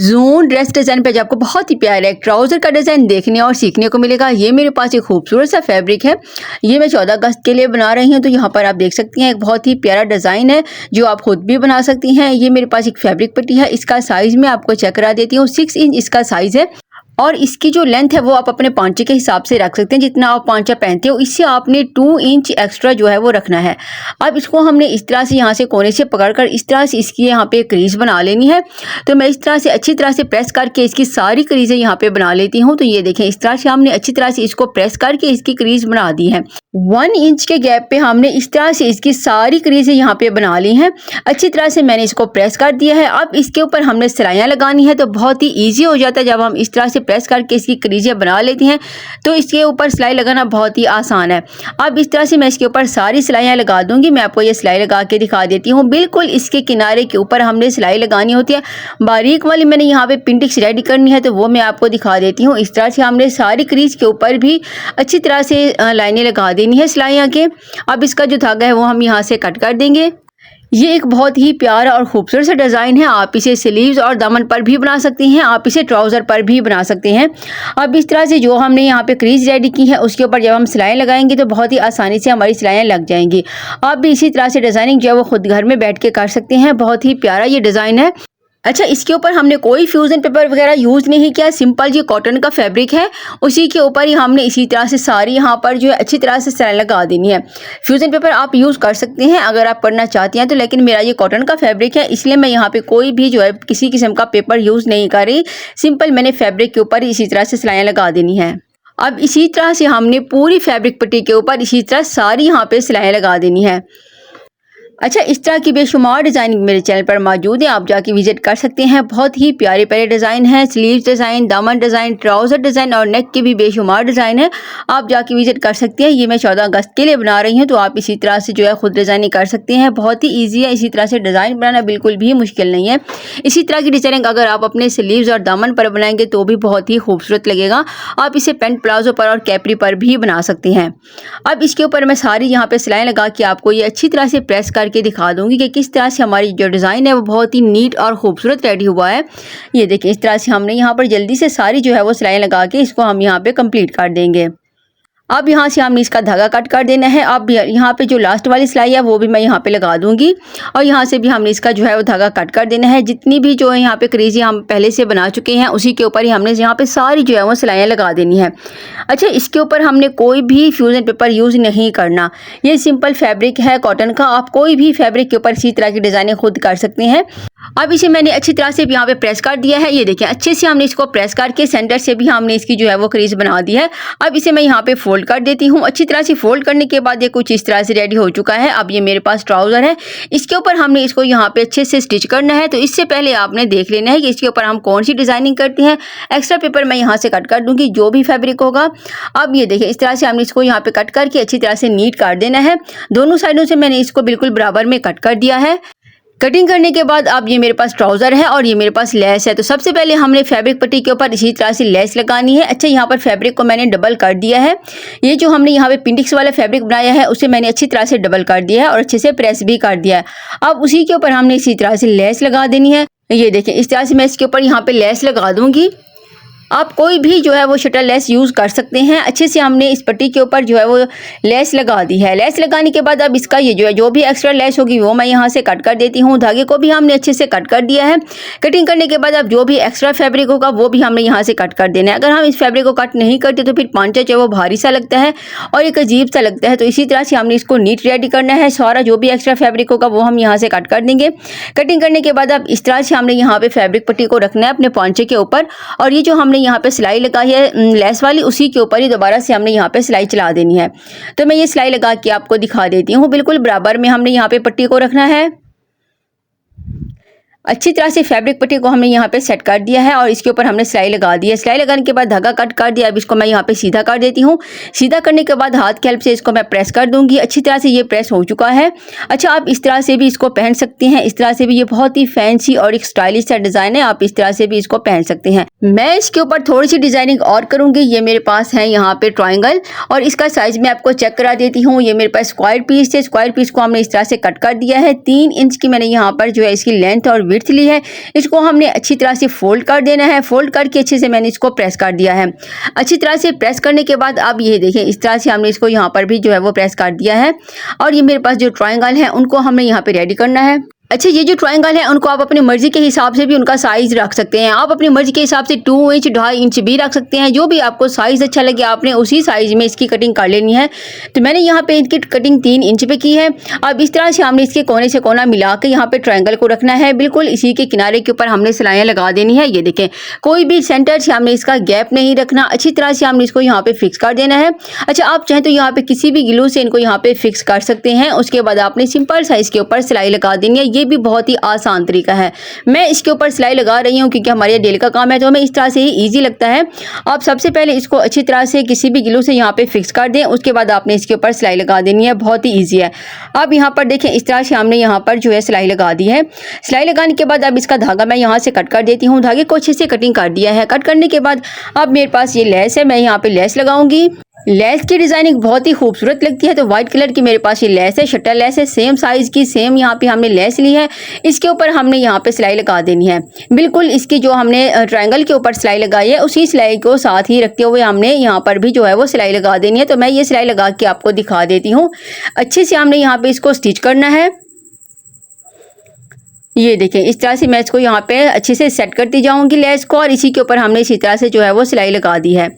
Zone dress design पे आपको बहुत ही प्यारा एक ट्राउज़र का डिज़ाइन देखने और सीखने को मिलेगा। ये मेरे पास एक खूबसूरत सा फैब्रिक है। ये मैं 14 अगस्त के लिए बना रही हूँ। तो यहाँ पर आप देख सकती हैं एक बहुत ही प्यारा डिज़ाइन है जो आप खुद भी बना सकती हैं। ये मेरे पास एक फैब्रिक पट्टी है। इसका साइज़ मैं आपको चेक करा देती हूँ। 6 इंच इसका साइज़ है और इसकी जो लेंथ है वो आप अपने पांचे के हिसाब से रख सकते हैं। जितना आप पांचा पहनते हो इससे आपने 2 इंच एक्स्ट्रा जो है वो रखना है। अब इसको हमने इस तरह से यहाँ से कोने से पकड़कर इस तरह से इसकी यहाँ पे क्रीज बना लेनी है। तो मैं इस तरह से अच्छी तरह से प्रेस करके इसकी सारी क्रीजें यहाँ पे बना लेती हूँ। तो ये देखें इस तरह से हमने अच्छी तरह से इसको प्रेस करके इसकी क्रीज बना दी है। 1 इंच के गैप पे हमने इस तरह से इसकी सारी क्रीजें यहाँ पे बना ली हैं। अच्छी तरह से मैंने इसको प्रेस कर दिया है। अब इसके ऊपर हमने सिलाइयाँ लगानी है। तो बहुत ही ईजी हो जाता है जब हम इस तरह से प्रेस करके इसकी क्रीजें बना लेती हैं। तो इसके ऊपर सिलाई लगाना बहुत ही आसान है। अब इस तरह से मैं इसके ऊपर सारी सिलाइयाँ लगा दूंगी। मैं आपको ये सिलाई लगा के दिखा देती हूँ। बिल्कुल इसके किनारे के ऊपर हमने सिलाई लगानी होती है। बारीक वाली मैंने यहाँ पे पिंटिक्स रेडी करनी है तो वो मैं आपको दिखा देती हूँ। इस तरह से हमने सारी क्रीज के ऊपर भी अच्छी तरह से लाइनें लगा देनी है सिलाइयाँ के। अब इसका जो धागा है वो हम यहाँ से कट कर देंगे। ये एक बहुत ही प्यारा और खूबसूरत सा डिज़ाइन है। आप इसे स्लीव्स और दामन पर भी बना सकती हैं। आप इसे ट्राउज़र पर भी बना सकते हैं। अब इस तरह से जो हमने यहाँ पे क्रीज रेडी की है उसके ऊपर जब हम सिलाई लगाएंगे तो बहुत ही आसानी से हमारी सिलाइयाँ लग जाएंगी। आप भी इसी तरह से डिज़ाइनिंग जो है वो खुद घर में बैठ के कर सकते हैं। बहुत ही प्यारा ये डिज़ाइन है। अच्छा, इसके ऊपर हमने कोई फ्यूज़न पेपर वगैरह यूज़ नहीं किया। सिंपल ये कॉटन का फैब्रिक है, उसी के ऊपर ही हमने इसी तरह से सारी यहाँ पर जो है अच्छी तरह से सिलाई लगा देनी है। फ्यूज़न पेपर आप यूज़ कर सकते हैं अगर आप करना चाहती हैं तो, लेकिन मेरा ये कॉटन का फैब्रिक है इसलिए मैं यहाँ पे कोई भी जो है किसी किस्म का पेपर यूज़ नहीं कर रही। सिंपल मैंने फैब्रिक के ऊपर इसी तरह से सिलाइयाँ लगा देनी है। अब इसी तरह से हमने पूरी फैब्रिक पट्टी के ऊपर इसी तरह सारी यहाँ पे सिलाइयाँ लगा देनी है। अच्छा, इस तरह की बेशुमार डिज़ाइनिंग मेरे चैनल पर मौजूद है। आप जाके विजिट कर सकते हैं। बहुत ही प्यारे प्यारे डिज़ाइन हैं। स्लीव्स डिज़ाइन, दामन डिज़ाइन, ट्राउज़र डिज़ाइन और नेक के भी बेशुमार डिज़ाइन है। आप जाके विजिट कर सकते हैं। ये मैं 14 अगस्त के लिए बना रही हूँ तो आप इसी तरह से जो है खुद डिज़ाइनिंग कर सकते हैं। बहुत ही ईजी है। इसी तरह से डिज़ाइन बनाना बिल्कुल भी मुश्किल नहीं है। इसी तरह की डिज़ाइनिंग अगर आप अपने स्लीव्स और दामन पर बनाएंगे तो भी बहुत ही खूबसूरत लगेगा। आप इसे पेंट प्लाजो पर और कैपरी पर भी बना सकते हैं। अब इसके ऊपर मैं सारी यहाँ पे सिलाई लगा के आपको ये अच्छी तरह से प्रेस के दिखा दूंगी कि किस तरह से हमारी जो डिज़ाइन है वो बहुत ही नीट और खूबसूरत रेडी हुआ है। ये देखिए इस तरह से हमने यहाँ पर जल्दी से सारी जो है वो सिलाई लगा के इसको हम यहाँ पे कंप्लीट कर देंगे। अब यहाँ से हमने इसका धागा कट कर देना है। अब यहाँ पे जो लास्ट वाली सिलाई है वो भी मैं यहाँ पे लगा दूंगी और यहाँ से भी हमने इसका जो है वो धागा कट कर देना है। जितनी भी जो है यहाँ पे क्रीज़ें हम पहले से बना चुके हैं उसी के ऊपर ही हमने यहाँ पे सारी जो है वो सिलाइयाँ लगा देनी है। अच्छा, इसके ऊपर हमने कोई भी फ्यूज़न पेपर यूज़ नहीं करना। ये सिंपल फैब्रिक है कॉटन का। आप कोई भी फैब्रिक के ऊपर इसी तरह की डिज़ाइनें खुद कर सकते हैं। अब इसे मैंने अच्छी तरह से यहाँ पे प्रेस कर दिया है। ये देखें अच्छे से हमने इसको प्रेस करके सेंटर से भी हमने इसकी जो है वो क्रीज बना दी है। अब इसे मैं यहाँ पे फोल्ड कर देती हूँ। अच्छी तरह से फोल्ड करने के बाद ये कुछ इस तरह से रेडी हो चुका है। अब ये मेरे पास ट्राउज़र है। इसके ऊपर हमने इसको यहाँ पे अच्छे से स्टिच करना है। तो इससे पहले आपने देख लेना है कि इसके ऊपर हम कौन सी डिज़ाइनिंग करते हैं। एक्स्ट्रा पेपर मैं यहाँ से कट कर दूँगी जो भी फैब्रिक होगा। अब ये देखें इस तरह से हमने इसको यहाँ पे कट करके अच्छी तरह से नीट कर देना है। दोनों साइडों से मैंने इसको बिल्कुल बराबर में कट कर दिया है। कटिंग करने के बाद अब ये मेरे पास ट्राउज़र है और ये मेरे पास लेस है। तो सबसे पहले हमने फैब्रिक पट्टी के ऊपर इसी तरह से लेस लगानी है। अच्छा, यहाँ पर फैब्रिक को मैंने डबल कर दिया है। ये जो हमने यहाँ पे पिंटिक्स वाला फैब्रिक बनाया है उसे मैंने अच्छी तरह से डबल कर दिया है और अच्छे से प्रेस भी कर दिया है। अब उसी के ऊपर हमने इसी तरह से लेस लगा देनी है। ये देखें इस तरह से मैं इसके ऊपर यहाँ पे लेस लगा दूंगी। आप कोई भी जो है वो शटर लेस यूज़ कर सकते हैं। अच्छे से हमने इस पट्टी के ऊपर जो है वो लेस लगा दी है। लेस लगाने के बाद अब इसका ये जो है जो भी एक्स्ट्रा लेस होगी वो मैं यहाँ से कट कर देती हूँ। धागे को भी हमने अच्छे से कट कर दिया है। कटिंग करने के बाद अब जो भी एक्स्ट्रा फैब्रिक होगा वो भी हमने यहाँ से कट कर देना है। अगर हम इस फैब्रिक को कट नहीं करते तो फिर पांचा जो है वो भारी सा लगता है और एक अजीब सा लगता है। तो इसी तरह से हमने इसको नीट रेडी करना है। सारा जो भी एक्स्ट्रा फैब्रिक होगा वो हम यहाँ से कट कर देंगे। कटिंग करने के बाद अब इस तरह से हमने यहाँ पे फैब्रिक पट्टी को रखना है अपने पांचे के ऊपर और ये जो हमने यहाँ पे सिलाई लगा है लेस वाली उसी के ऊपर ही दोबारा से हमने यहाँ पे सिलाई चला देनी है। तो मैं ये सिलाई लगा के आपको दिखा देती हूँ। बिल्कुल बराबर में हमने यहाँ पे पट्टी को रखना है। अच्छी तरह से फैब्रिक पट्टी को हमने यहाँ पे सेट कर दिया है और इसके ऊपर हमने सिलाई लगा दी है। सिलाई लगाने के बाद धागा कट कर दिया। अब इसको मैं यहाँ पे सीधा कर देती हूँ। सीधा करने के बाद हाथ की हेल्प से इसको मैं प्रेस कर दूंगी। अच्छी तरह से ये प्रेस हो चुका है। अच्छा, आप इस तरह से भी इसको पहन सकते हैं। इस तरह से भी ये बहुत ही फैंसी और एक स्टाइलिश सा डिज़ाइन है। आप इस तरह से भी इसको पहन सकते हैं। मैं इसके ऊपर थोड़ी सी डिज़ाइनिंग और करूँगी। ये मेरे पास है यहाँ पे ट्रायंगल और इसका साइज़ मैं आपको चेक करा देती हूँ। ये मेरे पास स्क्वायर पीस है। स्क्वायर पीस को हमने इस तरह से कट कर दिया है। 3 इंच की मैंने यहाँ पर जो है इसकी लेंथ और विड्थ ली है। इसको हमने अच्छी तरह से फोल्ड कर देना है। फोल्ड करके अच्छे से मैंने इसको प्रेस कर दिया है। अच्छी तरह से प्रेस करने के बाद अब ये देखें, इस तरह से हमने इसको यहाँ पर भी जो है वो प्रेस कर दिया है। और ये मेरे पास जो ट्रायंगल है उनको हमने यहाँ पे रेडी करना है। अच्छा, ये जो ट्रायंगल है उनको आप अपनी मर्जी के हिसाब से भी उनका साइज रख सकते हैं। आप अपनी मर्जी के हिसाब से 2 इंच 2.5 इंच भी रख सकते हैं। जो भी आपको साइज अच्छा लगे आपने उसी साइज में इसकी कटिंग कर लेनी है। तो मैंने यहाँ पे इनकी कटिंग 3 इंच पे की है। अब इस तरह से हमने इसके कोने से कोना मिला के यहाँ पे ट्रायंगल को रखना है। बिल्कुल इसी के किनारे के ऊपर हमने सिलाइयाँ लगा देनी है। ये देखें, कोई भी सेंटर से हमने इसका गैप नहीं रखना। अच्छी तरह से हमने इसको यहाँ पे फिक्स कर देना है। अच्छा, आप चाहें तो यहाँ पे किसी भी ग्लू से इनको यहाँ पे फिक्स कर सकते हैं। उसके बाद आपने सिंपल साइज के ऊपर सिलाई लगा देनी है। ये भी बहुत ही आसान तरीका है। मैं इसके ऊपर सिलाई लगा रही हूँ क्योंकि हमारे डेली का काम है तो हमें इस तरह से ही इजी लगता है। आप सबसे पहले इसको अच्छी तरह से किसी भी ग्लू से यहाँ पे फिक्स कर दें। उसके बाद आपने इसके ऊपर सिलाई लगा देनी है। बहुत ही ईजी है। अब यहाँ पर देखें, इस तरह से हमने यहाँ पर जो है सिलाई लगा दी है। सिलाई लगाने के बाद अब इसका धागा मैं यहाँ से कट कर देती हूँ। धागे को अच्छे से कटिंग कर दिया है। कट करने के बाद अब मेरे पास ये लेस है, मैं यहाँ पे लेस लगाऊंगी। लेस की डिजाइनिंग बहुत ही खूबसूरत लगती है। तो व्हाइट कलर की मेरे पास ये लेस है, शटर लेस है, सेम साइज की, सेम यहाँ पे हमने लेस ली है। इसके ऊपर हमने यहाँ पे सिलाई लगा देनी है। बिल्कुल इसकी जो हमने ट्रायंगल के ऊपर सिलाई लगाई है उसी सिलाई को साथ ही रखते हुए हमने यहाँ पर भी जो है वो सिलाई लगा देनी है। तो मैं ये सिलाई लगा के आपको दिखा देती हूँ। अच्छे से हमने यहाँ पे इसको स्टिच करना है। ये देखें, इस तरह से मैं इसको यहाँ पे अच्छे से सेट करती जाऊंगी लेस को और इसी के ऊपर हमने इसी तरह से जो है वो सिलाई लगा दी है।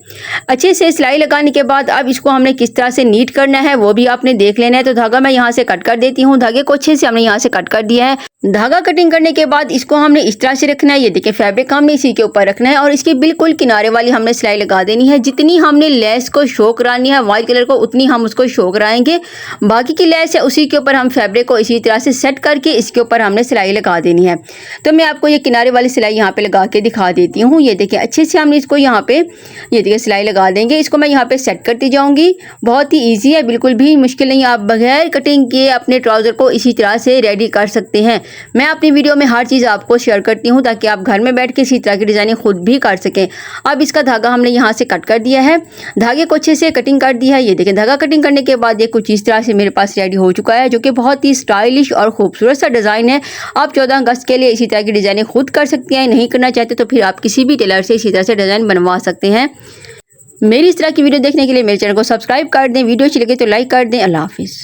अच्छे से सिलाई लगाने के बाद अब इसको हमने किस तरह से नीट करना है वो भी आपने देख लेना है। तो धागा मैं यहाँ से कट कर देती हूँ। धागे को अच्छे से हमने यहाँ से कट कर दिया है। धागा कटिंग करने के बाद इसको हमने इस तरह से रखना है। ये देखिए, फैब्रिक हमने इसी के ऊपर रखना है और इसके बिल्कुल किनारे वाली हमने सिलाई लगा देनी है। जितनी हमने लेस को शो करानी है व्हाइट कलर को उतनी हम उसको शो कराएंगे। बाकी की लेस है उसी के ऊपर हम फैब्रिक को इसी तरह से सेट करके इसके ऊपर हमने सिलाई लगा देनी है। तो मैं आपको ये किनारे वाली सिलाई यहाँ पे लगा के दिखा देती हूँ। ये देखिए, अच्छे से हमने इसको यहाँ पे ये देखिए सिलाई लगा देंगे। इसको मैं यहाँ पे सेट करती जाऊँगी। बहुत ही ईजी है, बिल्कुल भी मुश्किल नहीं। आप बगैर कटिंग के अपने ट्राउज़र को इसी तरह से रेडी कर सकते हैं। मैं अपनी वीडियो में हर चीज़ आपको शेयर करती हूँ ताकि आप घर में बैठ के इसी तरह की डिज़ाइनिंग खुद भी कर सकें। अब इसका धागा हमने यहाँ से कट कर दिया है। धागे को अच्छे से कटिंग कर दिया है। ये देखें, धागा कटिंग करने के बाद ये कुछ इस तरह से मेरे पास रेडी हो चुका है, जो कि बहुत ही स्टाइलिश और खूबसूरत सा डिज़ाइन है। आप 14 अगस्त के लिए इसी तरह की डिज़ाइनिंग खुद कर सकते हैं। नहीं करना चाहते तो फिर आप किसी भी टेलर से इसी तरह से डिज़ाइन बनवा सकते हैं। मेरी इस तरह की वीडियो देखने के लिए मेरे चैनल को सब्सक्राइब कर दें। वीडियो अच्छी लगे तो लाइक कर दें। अल्लाह हाफिज़।